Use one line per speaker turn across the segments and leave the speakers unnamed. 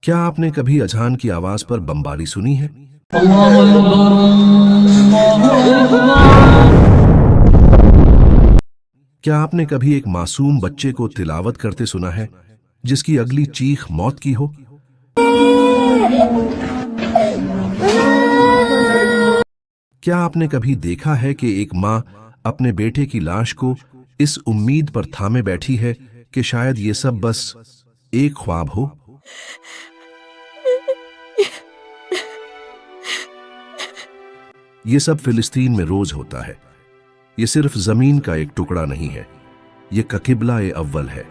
क्या आपने कभी अजान की आवाज पर बमबारी सुनी है? क्या आपने कभी एक मासूम बच्चे को तिलावत करते सुना है जिसकी अगली चीख मौत की हो? क्या आपने कभी देखा है कि एक माँ अपने बेटे की लाश को इस उम्मीद पर थामे बैठी है कि शायद ये सब बस एक ख्वाब हो? ये सब फिलिस्तीन में रोज होता है। ये सिर्फ जमीन का एक टुकड़ा नहीं है, ये किबला-ए-अव्वल है।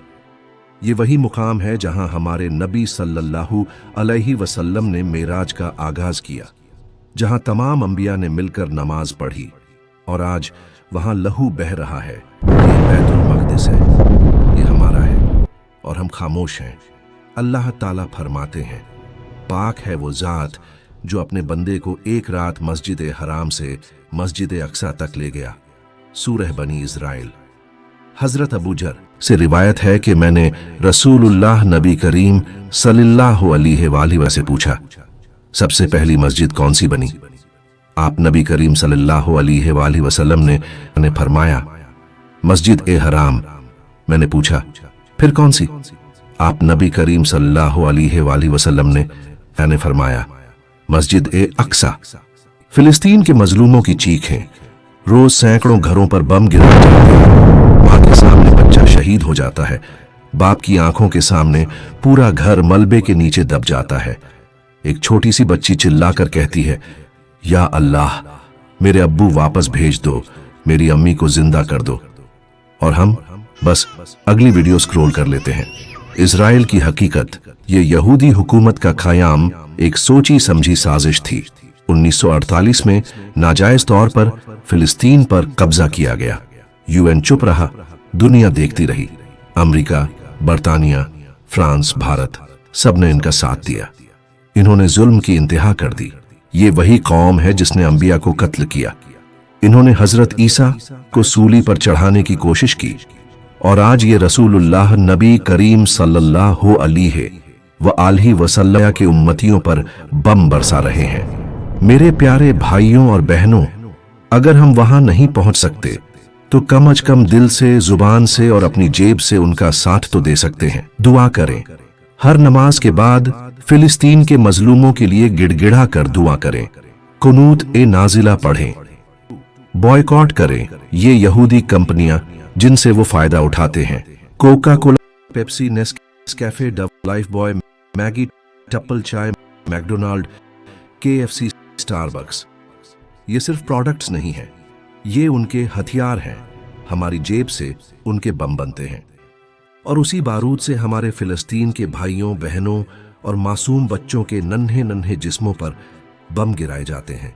ये वही मुकाम है जहां हमारे नबी सल्लल्लाहु अलैहि वसल्लम ने मेराज का आगाज किया, जहां तमाम अंबिया ने मिलकर नमाज पढ़ी और आज वहां लहू बह रहा है। ये बैतुल मक़दिस है, ये हमारा है और हम खामोश हैं। अल्लाह ताला फरमाते हैं, पाक है वो जात जो अपने बंदे को एक रात मस्जिद हराम से मस्जिद अक्सा तक ले गया। सूरह बनी इज़राइल। हजरत अबू जर से रिवायत है कि मैंने रसूलुल्लाह नबी करीम सल्लल्लाहु अलैहि वसल्लम से पूछा, सबसे पहली मस्जिद कौन सी बनी? आप नबी करीम सल्लल्लाहु अलैहि वसल्लम ने फरमाया, मस्जिद ए हराम। मैंने पूछा, फिर कौन सी? आप नबी करीम सल्लल्लाहु अलैहि वसल्लम ने फरमाया, मस्जिद ए अक्सा। फिलिस्तीन के मजलूमों की चीखें, रोज सैकड़ों घरों पर बम गिराए जाते हैं, मां के सामने बच्चा शहीद हो जाता है, बाप की आंखों के सामने पूरा घर मलबे के नीचे दब जाता है। एक छोटी सी बच्ची चिल्लाकर कहती है, या अल्लाह, मेरे अब्बू वापस भेज दो, मेरी अम्मी को जिंदा कर दो। और हम बस अगली वीडियो स्क्रॉल कर लेते हैं। इजराइल की हकीकत, ये यहूदी हुकूमत का क़याम एक सोची समझी साजिश थी। 1948 में नाजायज तौर पर फिलिस्तीन पर कब्जा किया गया। यूएन चुप रहा, दुनिया देखती रही। अमेरिका, बरतानिया, फ्रांस, भारत, सबने इनका साथ दिया। इन्होंने जुल्म की इंतहा कर दी। ये वही कौम है जिसने अंबिया को कत्ल किया। इन्होंने हजरत ईसा को सूली पर चढ़ाने की कोशिश की और आज ये रसूलुल्लाह नबी करीम सल्लल्लाहु अलैहि वसल्लम के उम्मतियों पर बम बरसा रहे हैं। मेरे प्यारे भाइयों और बहनों, अगर हम वहां नहीं पहुंच सकते तो कम अज कम दिल से, जुबान से और अपनी जेब से उनका साथ तो दे सकते हैं। दुआ करें, हर नमाज के बाद फिलिस्तीन के मजलूमों के लिए गिड़गिड़ा कर दुआ करें। कुनूत ए नाजिला पढ़ें। बॉयकॉट करें ये यहूदी कंपनियां जिनसे वो फायदा उठाते हैं। Coca Cola, Pepsi, Nescafe, Dove, Lifebuoy, Maggi, Tapal चाय, मैकडोनाल्ड, KFC, स्टारबक्स। ये सिर्फ प्रोडक्ट्स नहीं हैं, ये उनके हथियार हैं। हमारी जेब से उनके बम बनते हैं और उसी बारूद से हमारे फिलिस्तीन के भाइयों, बहनों और मासूम बच्चों के नन्हे नन्हे जिस्मों पर बम गिराए जाते हैं,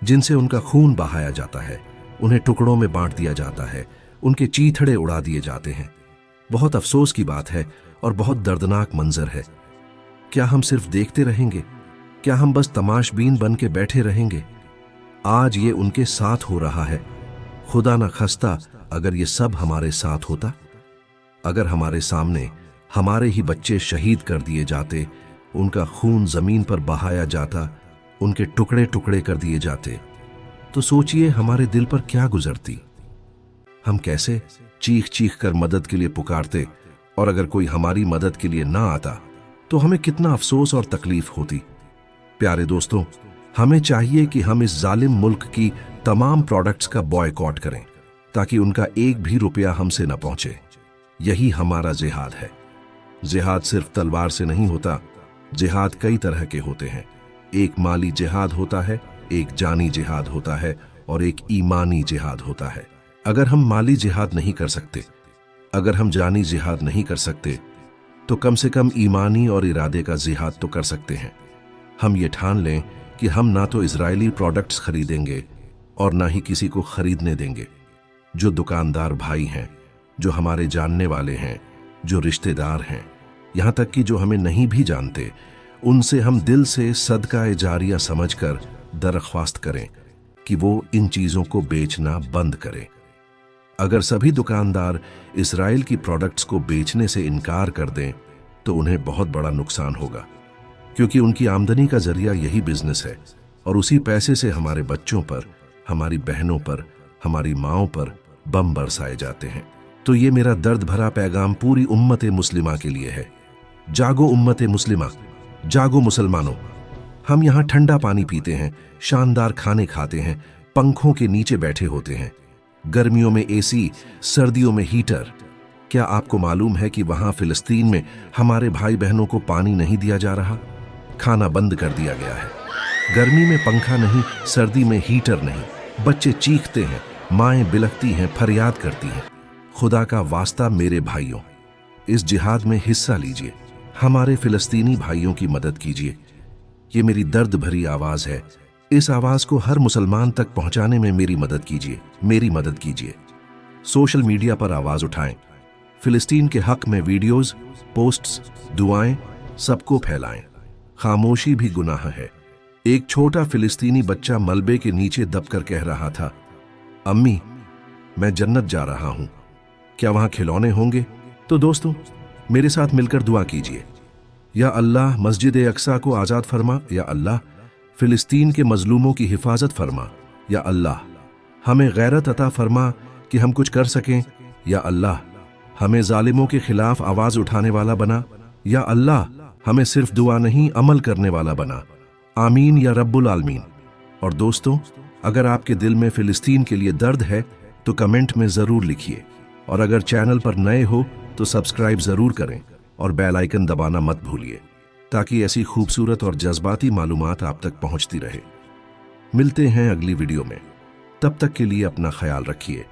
जिनसे उनका खून बहाया जाता है, उन्हें टुकड़ों में बांट दिया जाता है, उनके चीथड़े उड़ा दिए जाते हैं। बहुत अफसोस की बात है और बहुत दर्दनाक मंजर है। क्या हम सिर्फ देखते रहेंगे? क्या हम बस तमाशबीन बन के बैठे रहेंगे? आज ये उनके साथ हो रहा है। खुदा न खस्ता अगर ये सब हमारे साथ होता, अगर हमारे सामने हमारे ही बच्चे शहीद कर दिए जाते, उनका खून जमीन पर बहाया जाता, उनके टुकड़े टुकड़े कर दिए जाते, तो सोचिए हमारे दिल पर क्या गुजरती। हम कैसे चीख चीख कर मदद के लिए पुकारते और अगर कोई हमारी मदद के लिए ना आता तो हमें कितना अफसोस और तकलीफ होती। प्यारे दोस्तों, हमें चाहिए कि हम इस जालिम मुल्क की तमाम प्रोडक्ट्स का बॉयकॉट करें ताकि उनका एक भी रुपया हमसे न पहुंचे। यही हमारा जिहाद है। जिहाद सिर्फ तलवार से नहीं होता, जिहाद कई तरह के होते हैं। एक माली जिहाद होता है, एक जानी जिहाद होता है और एक ईमानी जिहाद होता है। अगर हम माली जिहाद नहीं कर सकते, अगर हम जानी जिहाद नहीं कर सकते, तो कम से कम ईमानी और इरादे का जिहाद तो कर सकते हैं। हम ये ठान लें कि हम ना तो इजरायली प्रोडक्ट्स खरीदेंगे और ना ही किसी को खरीदने देंगे। जो दुकानदार भाई हैं, जो हमारे जानने वाले हैं, जो रिश्तेदार हैं, यहाँ तक कि जो हमें नहीं भी जानते, उनसे हम दिल से सदका जारिया समझकर दरख्वास्त करें कि वो इन चीज़ों को बेचना बंद करें। अगर सभी दुकानदार इजराइल की प्रोडक्ट्स को बेचने से इनकार कर दें तो उन्हें बहुत बड़ा नुकसान होगा। क्योंकि उनकी आमदनी का जरिया यही बिजनेस है और उसी पैसे से हमारे बच्चों पर, हमारी बहनों पर, हमारी माँओं पर बम बरसाए जाते हैं। तो ये मेरा दर्द भरा पैगाम पूरी उम्मत मुस्लिमा के लिए है। जागो उम्मत मुस्लिमा, जागो मुसलमानों। हम यहाँ ठंडा पानी पीते हैं, शानदार खाने खाते हैं, पंखों के नीचे बैठे होते हैं, गर्मियों में एसी, सर्दियों में हीटर। क्या आपको मालूम है कि वहाँ फिलिस्तीन में हमारे भाई बहनों को पानी नहीं दिया जा रहा? खाना बंद कर दिया गया है। गर्मी में पंखा नहीं, सर्दी में हीटर नहीं। बच्चे चीखते हैं, माएं बिलखती हैं, फरियाद करती हैं। खुदा का वास्ता मेरे भाइयों, इस जिहाद में हिस्सा लीजिए, हमारे फिलिस्तीनी भाइयों की मदद कीजिए। ये मेरी दर्द भरी आवाज है। इस आवाज को हर मुसलमान तक पहुंचाने में मेरी मदद कीजिए, मेरी मदद कीजिए। सोशल मीडिया पर आवाज उठाएं, फिलिस्तीन के हक में वीडियोस, पोस्ट्स, दुआएं सबको फैलाएं। खामोशी भी गुनाह है। एक छोटा फिलिस्तीनी बच्चा मलबे के नीचे दबकर कह रहा था, अम्मी मैं जन्नत जा रहा हूं, क्या वहां खिलौने होंगे? तो दोस्तों मेरे साथ मिलकर दुआ कीजिए, या अल्लाह मस्जिद अक्सा को आज़ाद फरमा, या अल्लाह फिलिस्तीन के मजलूमों की हिफाजत फरमा, या अल्लाह हमें गैरत अता फरमा कि हम कुछ कर सकें, या अल्लाह हमें जालिमों के खिलाफ आवाज उठाने वाला बना, या अल्लाह हमें सिर्फ दुआ नहीं अमल करने वाला बना। आमीन या रब्बुल आलमीन। और दोस्तों अगर आपके दिल में फिलिस्तीन के लिए दर्द है तो कमेंट में ज़रूर लिखिए, और अगर चैनल पर नए हो तो सब्सक्राइब ज़रूर करें और बेल आइकन दबाना मत भूलिए, ताकि ऐसी खूबसूरत और जज्बाती मालूमात आप तक पहुंचती रहे। मिलते हैं अगली वीडियो में, तब तक के लिए अपना ख्याल रखिए।